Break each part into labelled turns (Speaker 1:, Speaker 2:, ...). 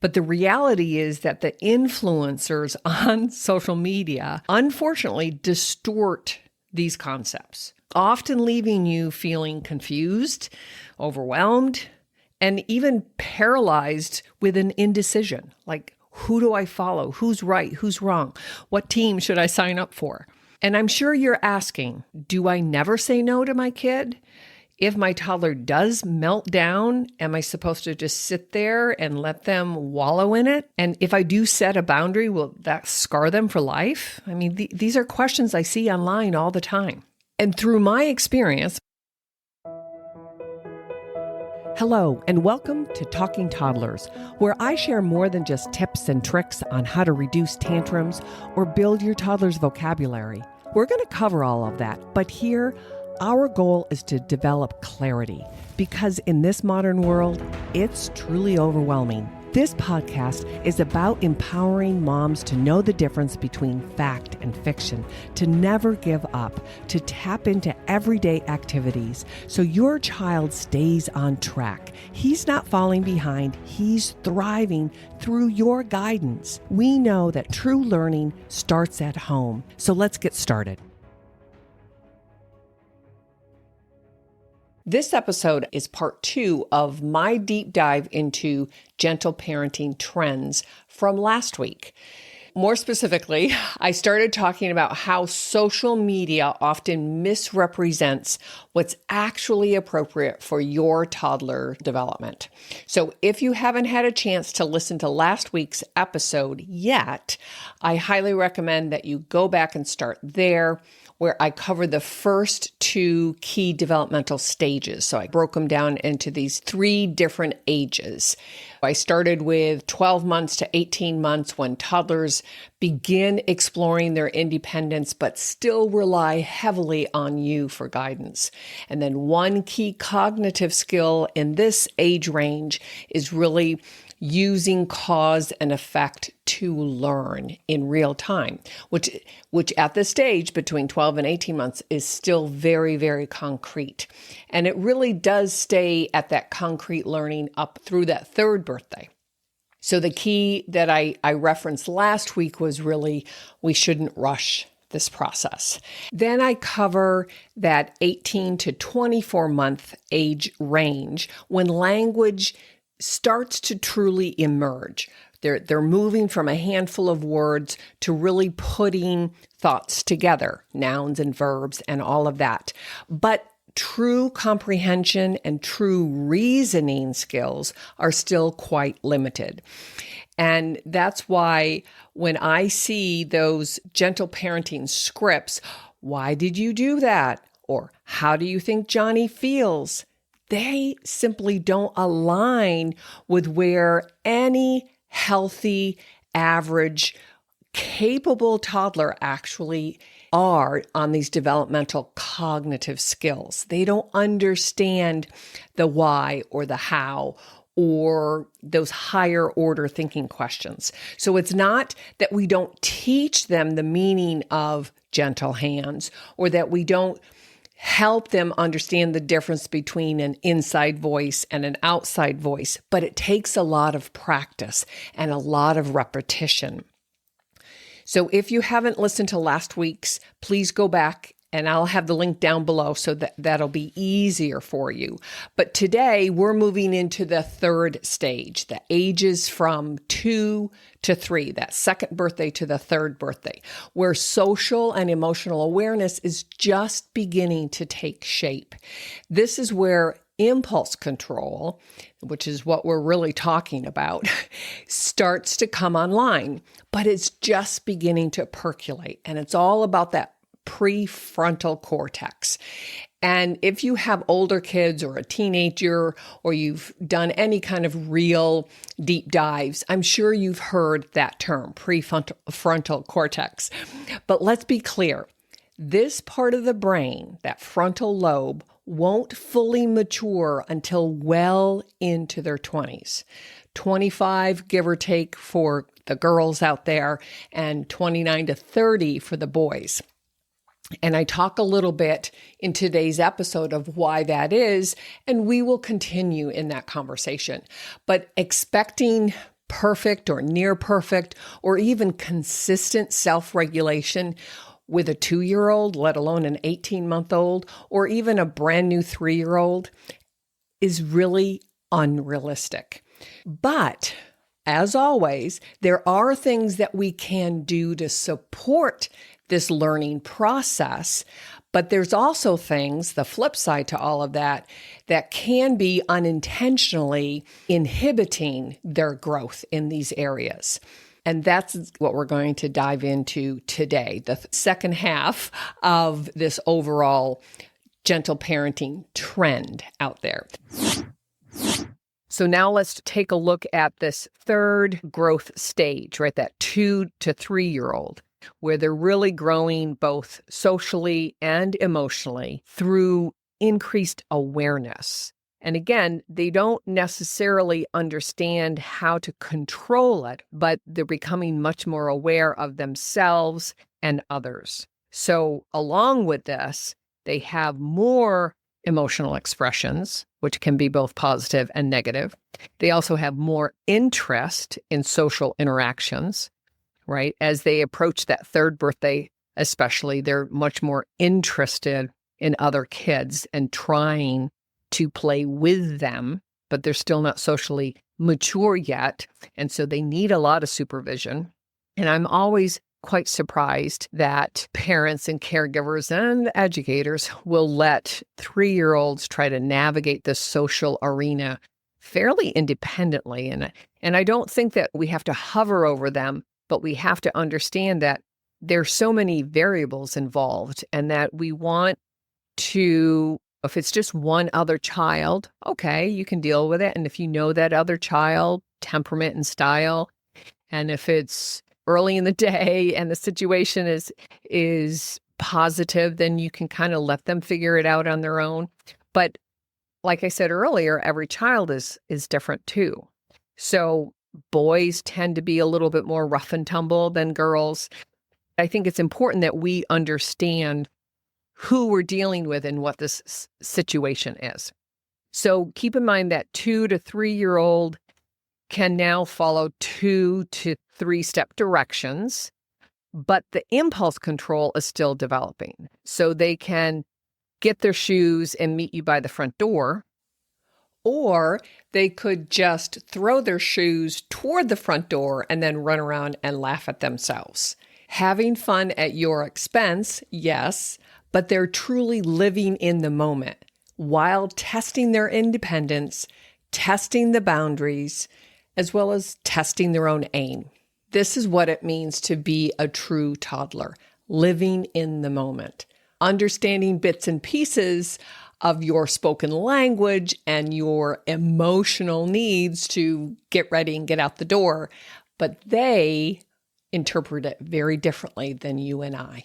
Speaker 1: But the reality is that the influencers on social media unfortunately distort these concepts, often leaving you feeling confused, overwhelmed, and even paralyzed with an indecision. Like, who do I follow? Who's right? Who's wrong? What team should I sign up for? And I'm sure you're asking, do I never say no to my kid? If my toddler does melt down, am I supposed to just sit there and let them wallow in it? And if I do set a boundary, will that scar them for life? I mean, these are questions I see online all the time. And through my experience, hello, and welcome to Talking Toddlers, where I share more than just tips and tricks on how to reduce tantrums or build your toddler's vocabulary. We're going to cover all of that, but here, our goal is to develop clarity, because in this modern world, it's truly overwhelming. This podcast is about empowering moms to know the difference between fact and fiction, to never give up, to tap into everyday activities so your child stays on track. He's not falling behind, he's thriving through your guidance. We know that true learning starts at home, so let's get started. This episode is part 2 of my deep dive into gentle parenting trends from last week. More specifically, I started talking about how social media often misrepresents what's actually appropriate for your toddler development. So if you haven't had a chance to listen to last week's episode yet, I highly recommend that you go back and start there, where I covered the first 2 key developmental stages. So I broke them down into these 3 different ages. I started with 12 months to 18 months, when toddlers begin exploring their independence, but still rely heavily on you for guidance. And then one key cognitive skill in this age range is really using cause and effect to learn in real time, which at this stage between 12 and 18 months is still very, very concrete. And it really does stay at that concrete learning up through that 3rd birthday. So the key that I referenced last week was really, we shouldn't rush this process. Then I cover that 18 to 24 month age range, when language starts to truly emerge. They're moving from a handful of words to really putting thoughts together, nouns and verbs and all of that. But true comprehension and true reasoning skills are still quite limited. And that's why when I see those gentle parenting scripts, why did you do that? Or how do you think Johnny feels? They simply don't align with where any healthy, average, capable toddler actually are on these developmental cognitive skills. They don't understand the why or the how or those higher order thinking questions. So it's not that we don't teach them the meaning of gentle hands, or that we don't help them understand the difference between an inside voice and an outside voice, but it takes a lot of practice and a lot of repetition. So if you haven't listened to last week's, please go back, and I'll have the link down below so that'll be easier for you. But today we're moving into the 3rd stage, the ages from 2 to 3, that 2nd birthday to the 3rd birthday, where social and emotional awareness is just beginning to take shape. This is where impulse control, which is what we're really talking about, starts to come online, but it's just beginning to percolate. And it's all about that prefrontal cortex. And if you have older kids or a teenager, or you've done any kind of real deep dives, I'm sure you've heard that term, prefrontal cortex. But let's be clear, this part of the brain, that frontal lobe, won't fully mature until well into their 20s. 25, give or take, for the girls out there, and 29 to 30 for the boys. And I talk a little bit in today's episode of why that is, and we will continue in that conversation. But expecting perfect or near perfect or even consistent self-regulation with a 2-year-old, let alone an 18-month-old, or even a brand new 3-year-old is really unrealistic. But as always, there are things that we can do to support this learning process, but there's also things, the flip side to all of that, that can be unintentionally inhibiting their growth in these areas. And that's what we're going to dive into today, the second half of this overall gentle parenting trend out there. So now let's take a look at this third growth stage, right? That 2 to 3-year-old, where they're really growing both socially and emotionally through increased awareness. And again, they don't necessarily understand how to control it, but they're becoming much more aware of themselves and others. So along with this, they have more emotional expressions, which can be both positive and negative. They also have more interest in social interactions, right? As they approach that third birthday, especially, they're much more interested in other kids and trying to play with them, but they're still not socially mature yet. And so they need a lot of supervision. And I'm always quite surprised that parents and caregivers and educators will let 3-year-olds try to navigate the social arena fairly independently. And I don't think that we have to hover over them, but we have to understand that there's so many variables involved and that we want to, if it's just one other child, okay, you can deal with it. And if you know that other child, temperament and style, and if it's early in the day and the situation is positive, then you can kind of let them figure it out on their own. But like I said earlier, every child is different too. So boys tend to be a little bit more rough and tumble than girls. I think it's important that we understand who we're dealing with and what this situation is. So keep in mind that 2 to 3-year-old can now follow 2 to 3-step directions, but the impulse control is still developing. So they can get their shoes and meet you by the front door, or they could just throw their shoes toward the front door and then run around and laugh at themselves. Having fun at your expense, yes, but they're truly living in the moment while testing their independence, testing the boundaries, as well as testing their own aim. This is what it means to be a true toddler, living in the moment, understanding bits and pieces of your spoken language and your emotional needs to get ready and get out the door, but they interpret it very differently than you and I,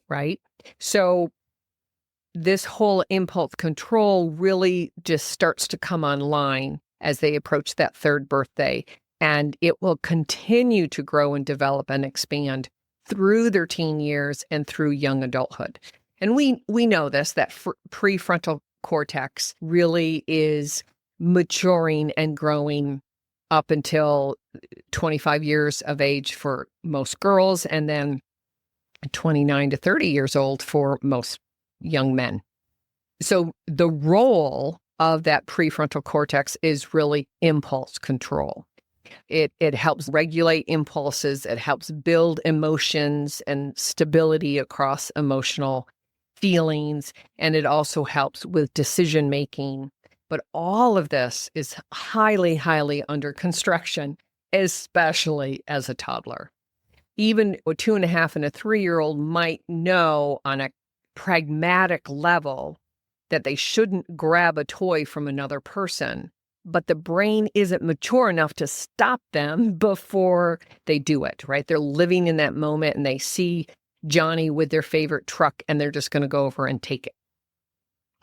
Speaker 1: right? So this whole impulse control really just starts to come online as they approach that third birthday, and it will continue to grow and develop and expand through their teen years and through young adulthood. And we know this, that prefrontal cortex really is maturing and growing up until 25 years of age for most girls, and then 29 to 30 years old for most young men. So the role of that prefrontal cortex is really impulse control. It helps regulate impulses. It helps build emotions and stability across emotional feelings. And it also helps with decision making. But all of this is highly, highly under construction, especially as a toddler. Even a 2.5 and a 3-year-old might know on a pragmatic level that they shouldn't grab a toy from another person, but the brain isn't mature enough to stop them before they do it, right? They're living in that moment and they see Johnny with their favorite truck and they're just going to go over and take it.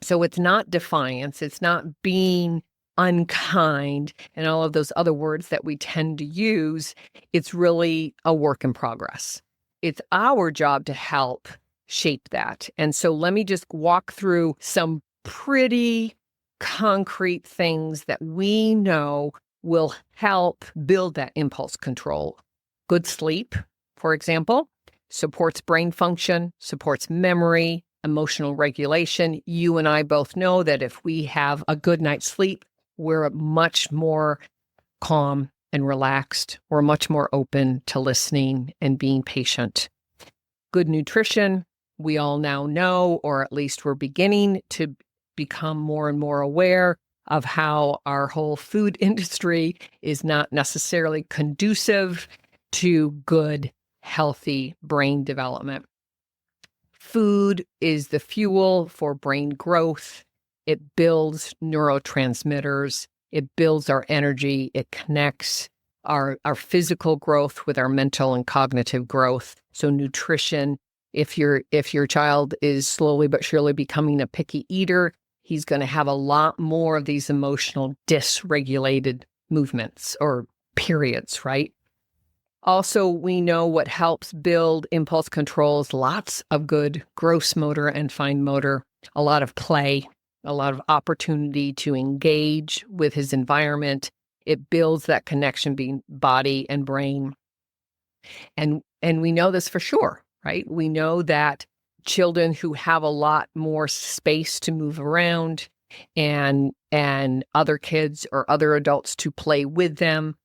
Speaker 1: So it's not defiance. It's not being unkind and all of those other words that we tend to use. It's really a work in progress. It's our job to help shape that. And so let me just walk through some pretty concrete things that we know will help build that impulse control. Good sleep, for example, supports brain function, supports memory, emotional regulation. You and I both know that if we have a good night's sleep, we're much more calm and relaxed. We're much more open to listening and being patient. Good nutrition, we all now know, or at least we're beginning to become more and more aware of how our whole food industry is not necessarily conducive to good, healthy brain development. Food is the fuel for brain growth. It builds neurotransmitters. It builds our energy. It connects our physical growth with our mental and cognitive growth. So nutrition, if your child is slowly but surely becoming a picky eater, he's going to have a lot more of these emotional dysregulated movements or periods, right? Also, we know what helps build impulse controls, lots of good gross motor and fine motor, a lot of play, a lot of opportunity to engage with his environment. It builds that connection between body and brain. And we know this for sure, right? We know that children who have a lot more space to move around and other kids or other adults to play with them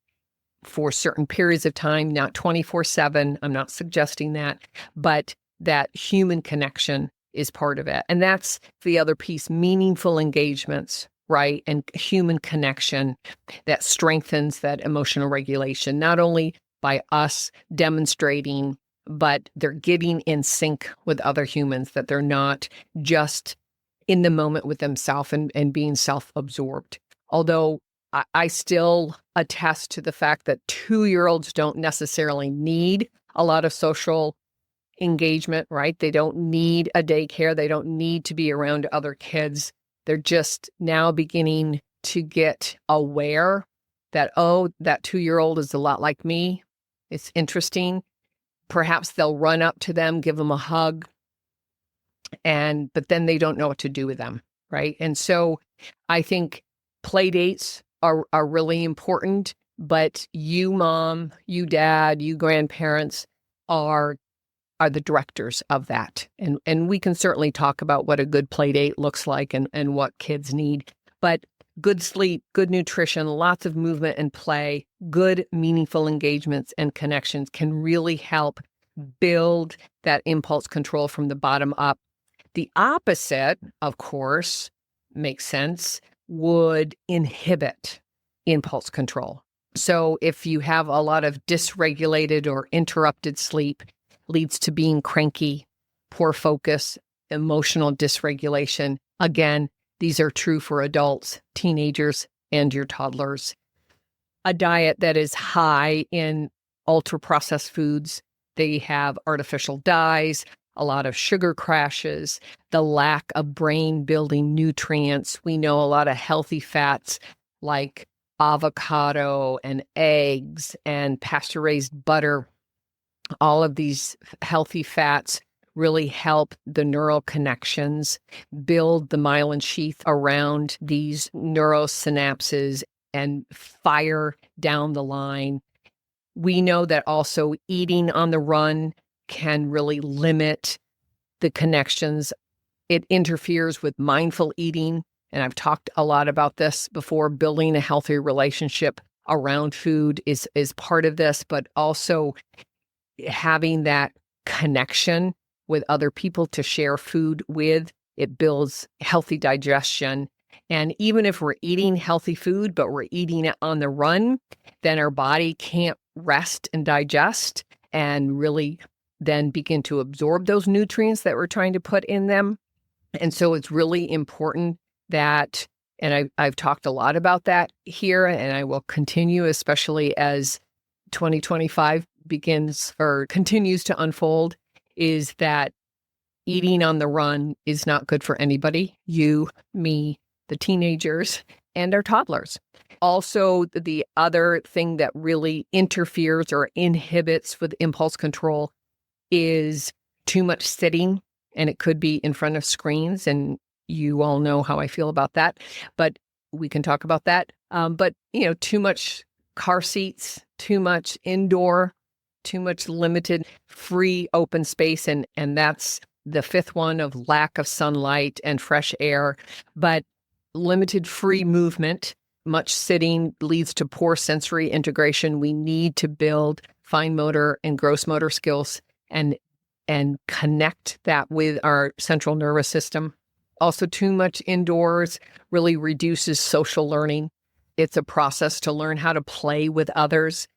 Speaker 1: for certain periods of time, not 24/7. I'm not suggesting that, but that human connection is part of it. And that's the other piece, meaningful engagements, right? And human connection that strengthens that emotional regulation, not only by us demonstrating, but they're getting in sync with other humans, that they're not just in the moment with themselves and being self-absorbed. Although I still attest to the fact that 2-year-olds don't necessarily need a lot of social engagement, right? They don't need a daycare. They don't need to be around other kids. They're just now beginning to get aware that, oh, that 2-year-old is a lot like me. It's interesting. Perhaps they'll run up to them, give them a hug, but then they don't know what to do with them, right? And so I think play dates are really important, but you mom, you dad, you grandparents are the directors of that. And we can certainly talk about what a good play date looks like and what kids need. But good sleep, good nutrition, lots of movement and play, good meaningful engagements and connections can really help build that impulse control from the bottom up. The opposite, of course, makes sense, would inhibit impulse control. So if you have a lot of dysregulated or interrupted sleep, leads to being cranky, poor focus, emotional dysregulation. Again, these are true for adults, teenagers, and your toddlers. A diet that is high in ultra-processed foods. They have artificial dyes, a lot of sugar crashes, the lack of brain-building nutrients. We know a lot of healthy fats like avocado and eggs and pasture-raised butter. All of these healthy fats really help the neural connections, build the myelin sheath around these neurosynapses and fire down the line. We know that also eating on the run can really limit the connections. It interferes with mindful eating. And I've talked a lot about this before. Building a healthy relationship around food is part of this, but also having that connection with other people to share food with, it builds healthy digestion. And even if we're eating healthy food, but we're eating it on the run, then our body can't rest and digest and really then begin to absorb those nutrients that we're trying to put in them. And so it's really important that, and I've talked a lot about that here, and I will continue, especially as 2025 begins or continues to unfold, is that eating on the run is not good for anybody, you, me, the teenagers, and our toddlers. Also, the other thing that really interferes or inhibits with impulse control is too much sitting, and it could be in front of screens, and you all know how I feel about that. But we can talk about that. But, too much car seats, too much indoor, too much limited free open space. And that's the fifth one, of lack of sunlight and fresh air. But limited free movement, much sitting leads to poor sensory integration. We need to build fine motor and gross motor skills and connect that with our central nervous system. Also, too much indoors really reduces social learning. It's a process to learn how to play with others.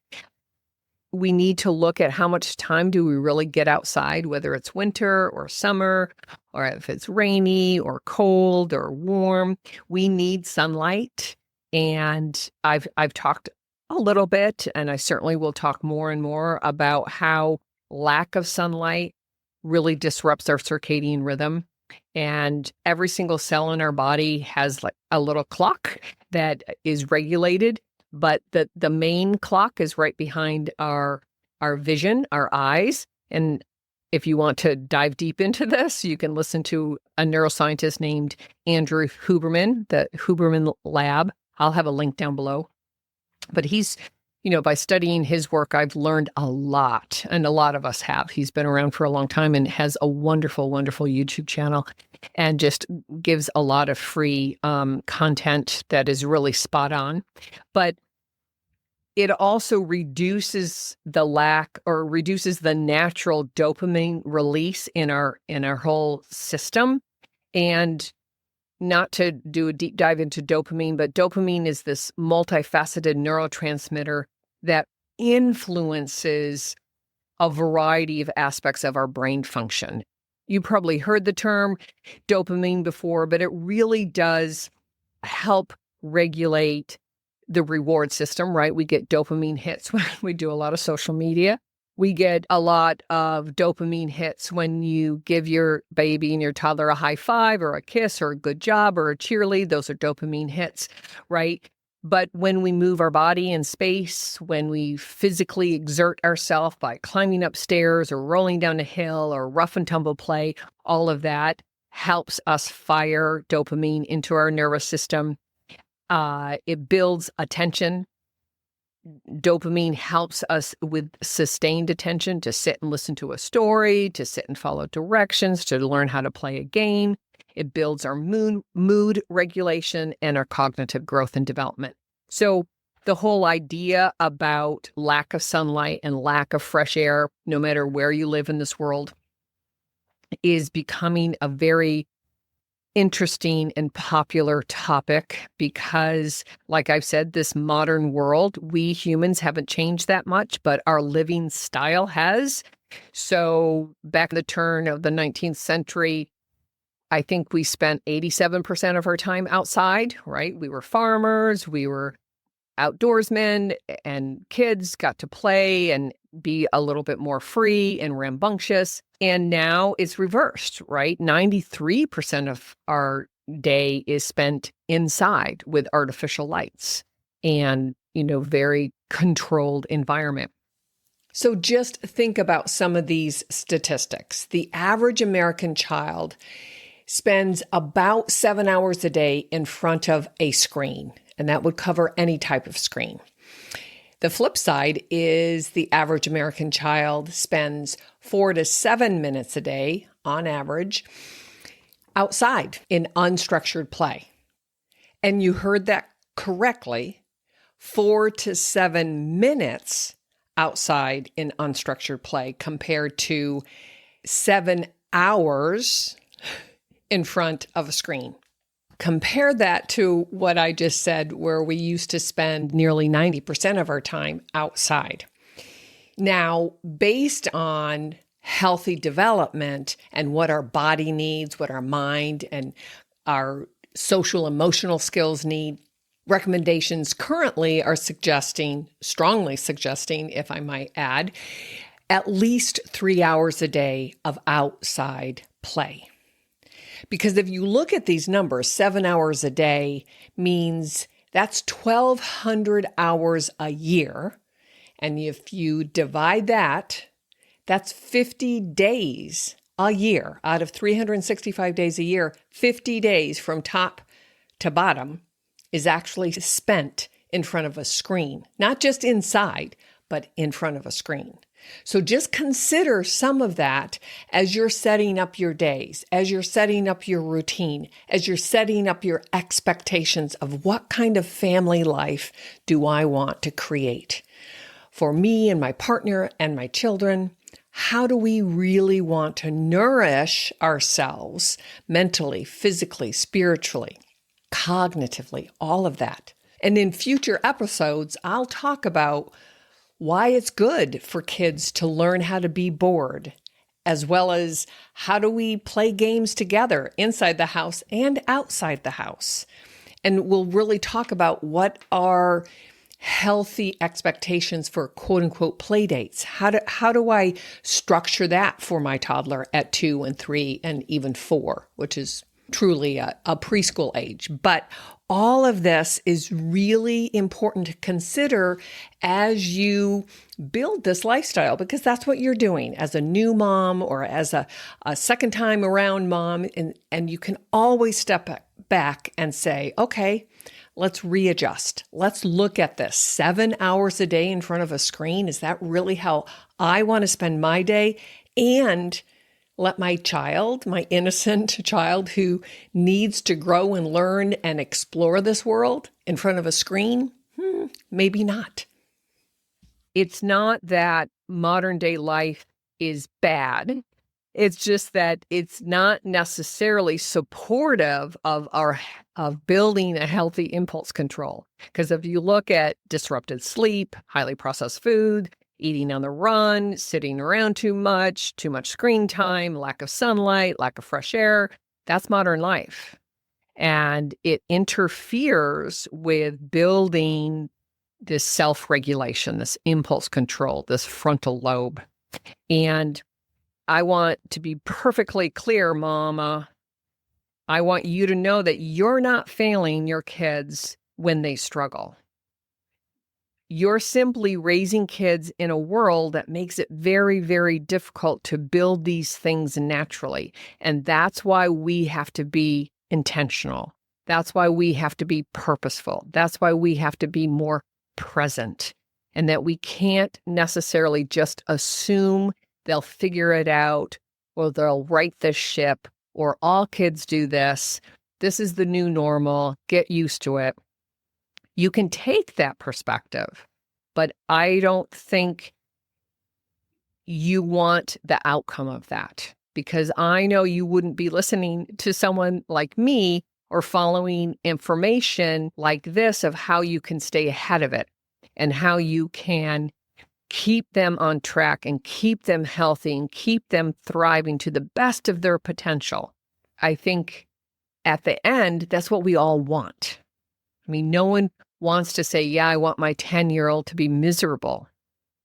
Speaker 1: We need to look at how much time do we really get outside, whether it's winter or summer, or if it's rainy or cold or warm. We need sunlight. And I've talked a little bit, and I certainly will talk more and more about how lack of sunlight really disrupts our circadian rhythm. And every single cell in our body has like a little clock that is regulated, but the main clock is right behind our vision, our eyes. And if you want to dive deep into this, you can listen to a neuroscientist named Andrew Huberman, the Huberman Lab. I'll have a link down below. But he's, by studying his work, I've learned a lot, and a lot of us have. He's been around for a long time and has a wonderful, wonderful YouTube channel, and just gives a lot of free content that is really spot on. But it also reduces the natural dopamine release in our whole system. And not to do a deep dive into dopamine, but dopamine is this multifaceted neurotransmitter that influences a variety of aspects of our brain function. You probably heard the term dopamine before, but it really does help regulate the reward system, right? We get dopamine hits when we do a lot of social media. We get a lot of dopamine hits when you give your baby and your toddler a high five or a kiss or a good job or a cheerlead. Those are dopamine hits, right? But when we move our body in space, when we physically exert ourselves by climbing up stairs or rolling down a hill or rough and tumble play, all of that helps us fire dopamine into our nervous system. It builds attention. Dopamine helps us with sustained attention, to sit and listen to a story, to sit and follow directions, to learn how to play a game. It builds our mood regulation and our cognitive growth and development. So the whole idea about lack of sunlight and lack of fresh air, no matter where you live in this world, is becoming a very interesting and popular topic because, like I've said, this modern world, we humans haven't changed that much, but our living style has. So back in the turn of the 19th century, I think we spent 87% of our time outside, right? We were farmers, we were outdoorsmen, and kids got to play and be a little bit more free and rambunctious. And now it's reversed, right? 93% of our day is spent inside with artificial lights and, very controlled environment. So just think about some of these statistics. The average American child spends about 7 hours a day in front of a screen, and that would cover any type of screen. The flip side is the average American child spends 4 to 7 minutes a day, on average, outside in unstructured play. And you heard that correctly, 4 to 7 minutes outside in unstructured play compared to 7 hours in front of a screen. Compare that to what I just said, where we used to spend nearly 90% of our time outside. Now, based on healthy development and what our body needs, what our mind and our social emotional skills need, recommendations currently are strongly suggesting, if I might add, at least 3 hours a day of outside play. Because if you look at these numbers, 7 hours a day means that's 1,200 hours a year. And if you divide that, that's 50 days a year. Out of 365 days a year, 50 days from top to bottom is actually spent in front of a screen, not just inside, but in front of a screen. So just consider some of that as you're setting up your days, as you're setting up your routine, as you're setting up your expectations of what kind of family life do I want to create for me and my partner and my children. How do we really want to nourish ourselves mentally, physically, spiritually, cognitively, all of that? And in future episodes, I'll talk about why it's good for kids to learn how to be bored, as well as how do we play games together inside the house and outside the house. And we'll really talk about what are healthy expectations for quote unquote play dates. How do I structure that for my toddler at 2 and 3 and even 4, which is truly a preschool age. But all of this is really important to consider as you build this lifestyle, because that's what you're doing as a new mom or as a second time around mom. And you can always step back and say, okay, let's readjust. Let's look at this. 7 hours a day in front of a screen. Is that really how I want to spend my day? And let my child, my innocent child who needs to grow and learn and explore this world in front of a screen? Maybe not. It's not that modern day life is bad. It's just that it's not necessarily supportive of building a healthy impulse control. Because if you look at disrupted sleep, highly processed food, eating on the run, sitting around too much screen time, lack of sunlight, lack of fresh air, that's modern life. And it interferes with building this self-regulation, this impulse control, this frontal lobe. And I want to be perfectly clear, Mama. I want you to know that you're not failing your kids when they struggle. You're simply raising kids in a world that makes it very, very difficult to build these things naturally. And that's why we have to be intentional. That's why we have to be purposeful. That's why we have to be more present. And that we can't necessarily just assume they'll figure it out, or they'll right this ship, or all kids do this. This is the new normal. Get used to it. You can take that perspective, but I don't think you want the outcome of that, because I know you wouldn't be listening to someone like me or following information like this of how you can stay ahead of it and how you can keep them on track and keep them healthy and keep them thriving to the best of their potential. I think at the end, that's what we all want. I mean, no one wants to say, yeah, I want my 10-year-old to be miserable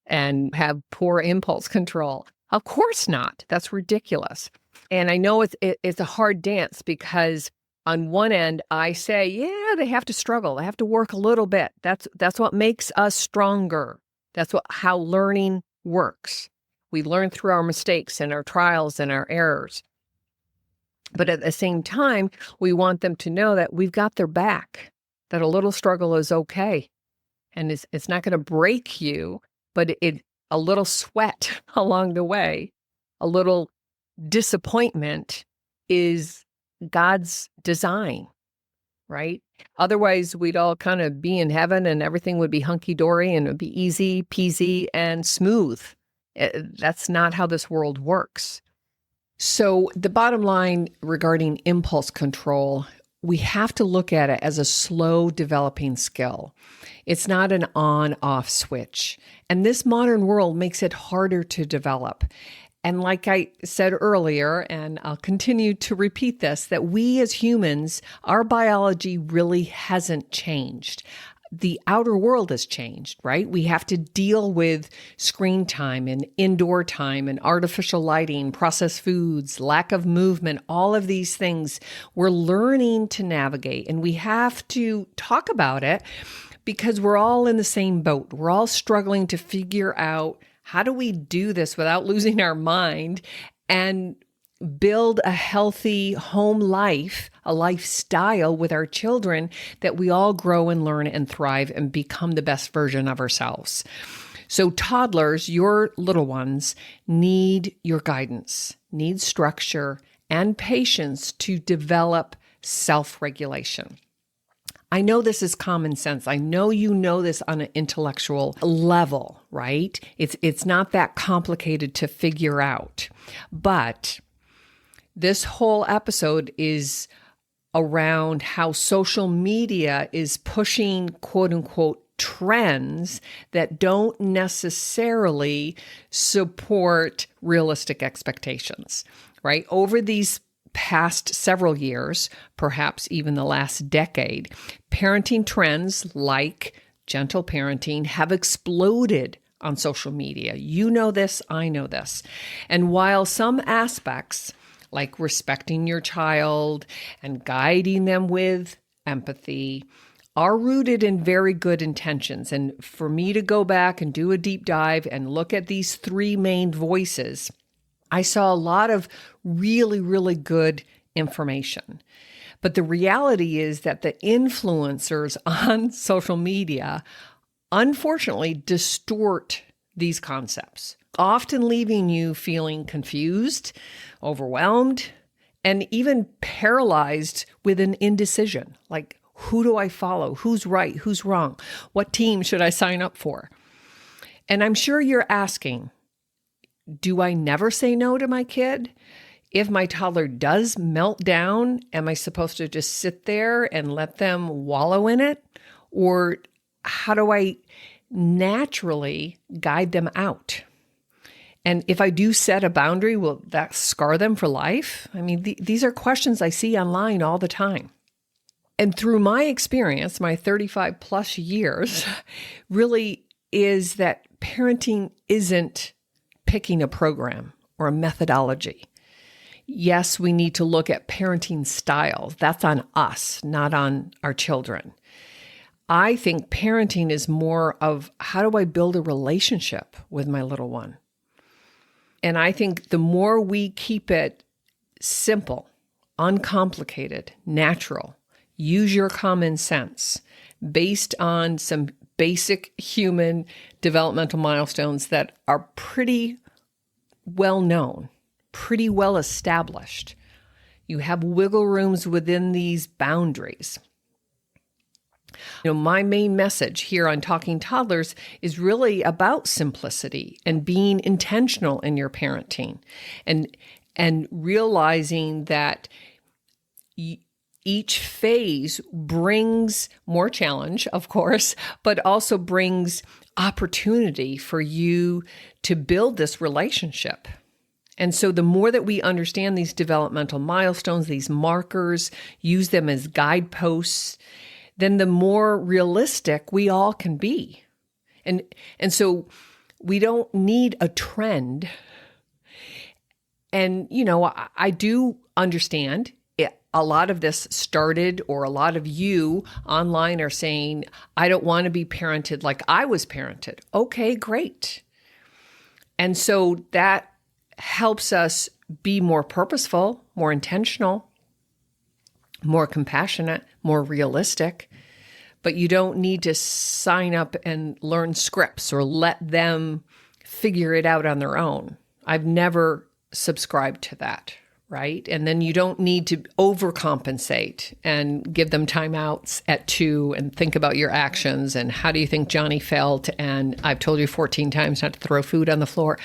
Speaker 1: and have poor impulse control. Of course not. That's ridiculous. And I know it's a hard dance, because on one end, I say, yeah, they have to struggle. They have to work a little bit. That's what makes us stronger. That's how learning works. We learn through our mistakes and our trials and our errors. But at the same time, we want them to know that we've got their back, that a little struggle is okay. And it's not going to break you, but a little sweat along the way, a little disappointment is God's design, right? Otherwise, we'd all kind of be in heaven and everything would be hunky-dory and it would be easy peasy and smooth. That's not how this world works. So the bottom line regarding impulse control, we have to look at it as a slow developing skill. It's not an on-off switch. And this modern world makes it harder to develop. And like I said earlier, and I'll continue to repeat this, that we as humans, our biology really hasn't changed. The outer world has changed, right? We have to deal with screen time and indoor time and artificial lighting, processed foods, lack of movement, all of these things we're learning to navigate. And we have to talk about it because we're all in the same boat. We're all struggling to figure out, how do we do this without losing our mind and build a healthy home life, a lifestyle with our children that we all grow and learn and thrive and become the best version of ourselves. So toddlers, your little ones, need your guidance, need structure and patience to develop self-regulation. I know this is common sense. I know you know this on an intellectual level, right? It's not that complicated to figure out. But this whole episode is around how social media is pushing quote unquote trends that don't necessarily support realistic expectations, right? Over these past several years, perhaps even the last decade, parenting trends like gentle parenting have exploded on social media. You know this, I know this. And while some aspects, like respecting your child and guiding them with empathy, are rooted in very good intentions. And for me to go back and do a deep dive and look at these three main voices, I saw a lot of really, really good information. But the reality is that the influencers on social media, unfortunately, distort these concepts, often leaving you feeling confused, overwhelmed, and even paralyzed with an indecision. Like, who do I follow? Who's right? Who's wrong? What team should I sign up for? And I'm sure you're asking, do I never say no to my kid? If my toddler does melt down, am I supposed to just sit there and let them wallow in it? Or how do I naturally guide them out? And if I do set a boundary, will that scar them for life? I mean, these are questions I see online all the time. And through my experience, my 35 plus years, really is that parenting isn't picking a program or a methodology. Yes, we need to look at parenting styles. That's on us, not on our children. I think parenting is more of how do I build a relationship with my little one? And I think the more we keep it simple, uncomplicated, natural, use your common sense based on some basic human developmental milestones that are pretty well known, pretty well established. You have wiggle rooms within these boundaries. My main message here on Talking Toddlers is really about simplicity and being intentional in your parenting and realizing that each phase brings more challenge, of course, but also brings opportunity for you to build this relationship. And so the more that we understand these developmental milestones, these markers, use them as guideposts, then the more realistic we all can be. And so we don't need a trend. And, I do understand a lot of this started, or a lot of you online are saying, I don't want to be parented like I was parented. Okay, great. And so that helps us be more purposeful, more intentional, more compassionate, more realistic. But you don't need to sign up and learn scripts or let them figure it out on their own. I've never subscribed to that. Right? And then you don't need to overcompensate and give them timeouts at 2 and think about your actions and how do you think Johnny felt? And I've told you 14 times not to throw food on the floor.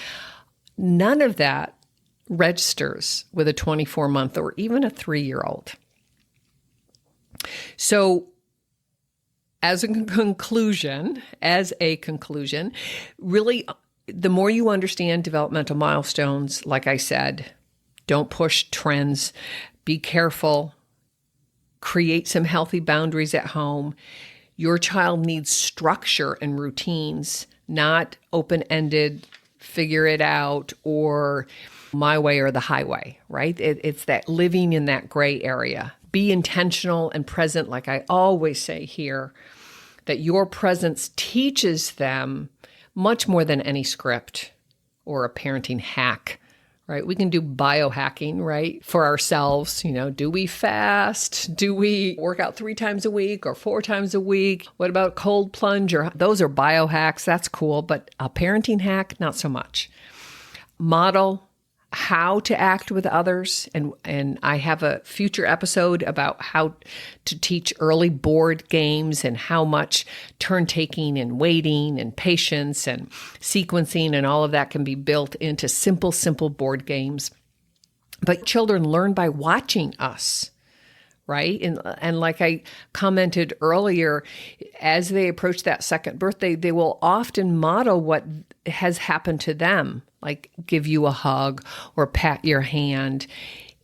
Speaker 1: None of that registers with a 24-month or even a 3-year-old. So as a conclusion, really, the more you understand developmental milestones, like I said, don't push trends. Be careful. Create some healthy boundaries at home. Your child needs structure and routines, not open-ended, figure it out, or my way or the highway, right? It's that living in that gray area. Be intentional and present, like I always say here, that your presence teaches them much more than any script or a parenting hack right? We can do biohacking, right? For ourselves, do we fast? Do we work out 3 times a week or 4 times a week? What about cold plunge? Those are biohacks. That's cool. But a parenting hack, not so much. Model how to act with others. And I have a future episode about how to teach early board games and how much turn taking and waiting and patience and sequencing and all of that can be built into simple board games. But children learn by watching us, right? And like I commented earlier, as they approach that second birthday, they will often model what has happened to them, like give you a hug or pat your hand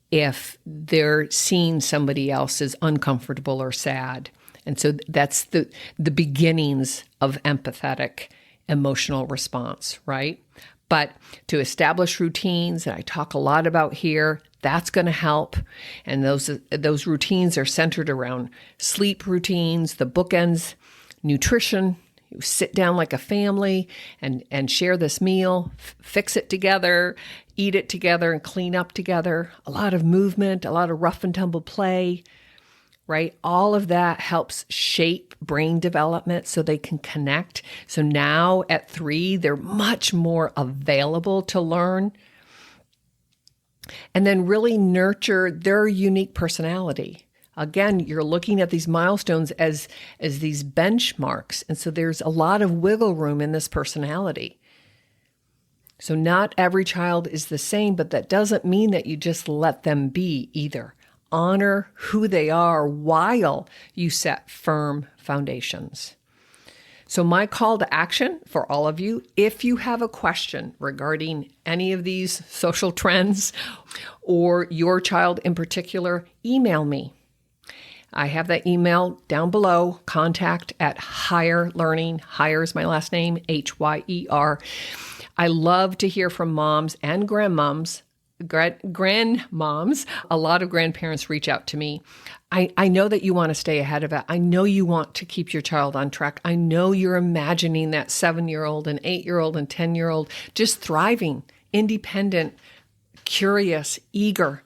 Speaker 1: if they're seeing somebody else is uncomfortable or sad. And so that's the beginnings of empathetic emotional response, right? But to establish routines, and I talk a lot about here, that's going to help. And those routines are centered around sleep routines, the bookends, nutrition. You sit down like a family and share this meal, fix it together, eat it together, and clean up together. A lot of movement, a lot of rough and tumble play, right? All of that helps shape brain development so they can connect. So now at 3, they're much more available to learn. And then really nurture their unique personality. Again, you're looking at these milestones as these benchmarks. And so there's a lot of wiggle room in this personality. So not every child is the same, but that doesn't mean that you just let them be either. Honor who they are while you set firm foundations. So my call to action for all of you, if you have a question regarding any of these social trends or your child in particular, email me. I have that email down below, contact@Hyer Learning. Hyer is my last name, Hyer. I love to hear from moms and grandmoms. A lot of grandparents reach out to me. I know that you want to stay ahead of it. I know you want to keep your child on track. I know you're imagining that 7-year-old and 8-year-old and 10-year-old just thriving, independent, curious, eager,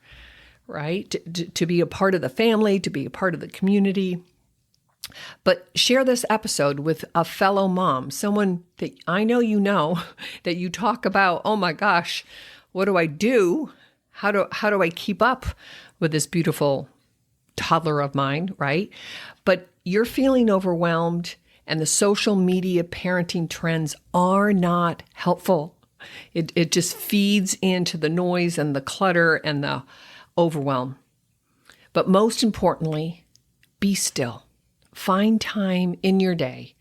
Speaker 1: right? To be a part of the family, to be a part of the community. But share this episode with a fellow mom, someone that I know that you talk about, oh my gosh, what do I do? How do I keep up with this beautiful toddler of mine, right? But you're feeling overwhelmed and the social media parenting trends are not helpful. It just feeds into the noise and the clutter and the overwhelm. But most importantly, be still. Find time in your day,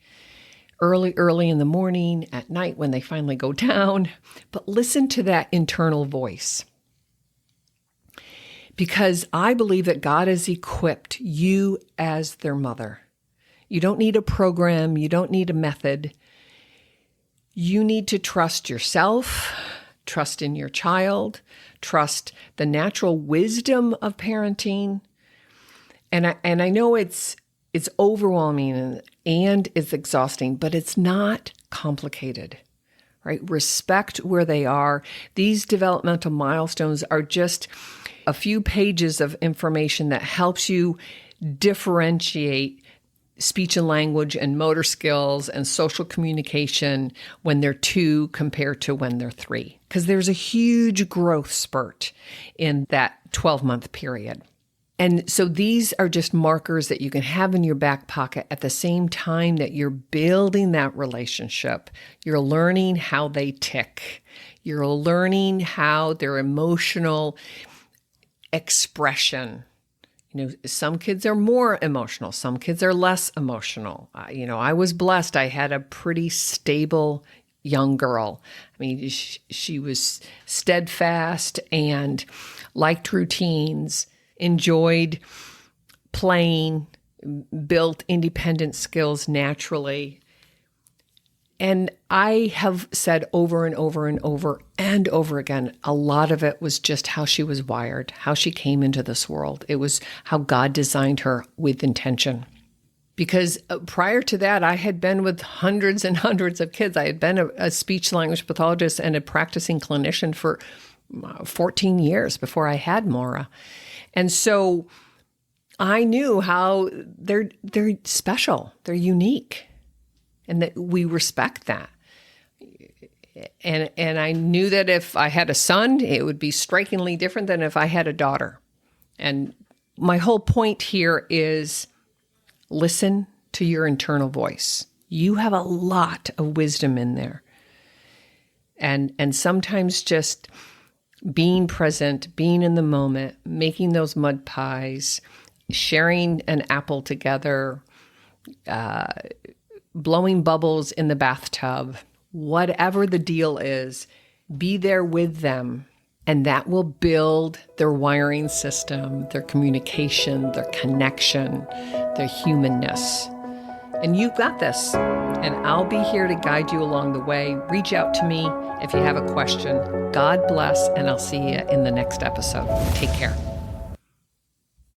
Speaker 1: early in the morning, at night when they finally go down, but listen to that internal voice. Because I believe that God has equipped you as their mother. You don't need a program. You don't need a method. You need to trust yourself, trust in your child, trust the natural wisdom of parenting. And I know it's overwhelming and it's exhausting, but it's not complicated, right? Respect where they are. These developmental milestones are just a few pages of information that helps you differentiate speech and language and motor skills and social communication when they're 2 compared to when they're 3. Because there's a huge growth spurt in that 12-month period. And so these are just markers that you can have in your back pocket at the same time that you're building that relationship. You're learning how they tick. You're learning how their emotional expression. Some kids are more emotional. Some kids are less emotional. I was blessed. I had a pretty stable young girl. I mean, she was steadfast and liked routines, enjoyed playing, built independent skills naturally. And I have said over and over and over and over again, a lot of it was just how she was wired, how she came into this world. It was how God designed her with intention. Because prior to that, I had been with hundreds and hundreds of kids. I had been a speech language pathologist and a practicing clinician for 14 years before I had Maura. And so I knew how they're special, they're unique, and that we respect that. And I knew that if I had a son, it would be strikingly different than if I had a daughter. And my whole point here is listen to your internal voice. You have a lot of wisdom in there. And sometimes just being present, being in the moment, making those mud pies, sharing an apple together, blowing bubbles in the bathtub, whatever the deal is, be there with them. And that will build their wiring system, their communication, their connection, their humanness. And you've got this. And I'll be here to guide you along the way. Reach out to me if you have a question. God bless, and I'll see you in the next episode. Take care.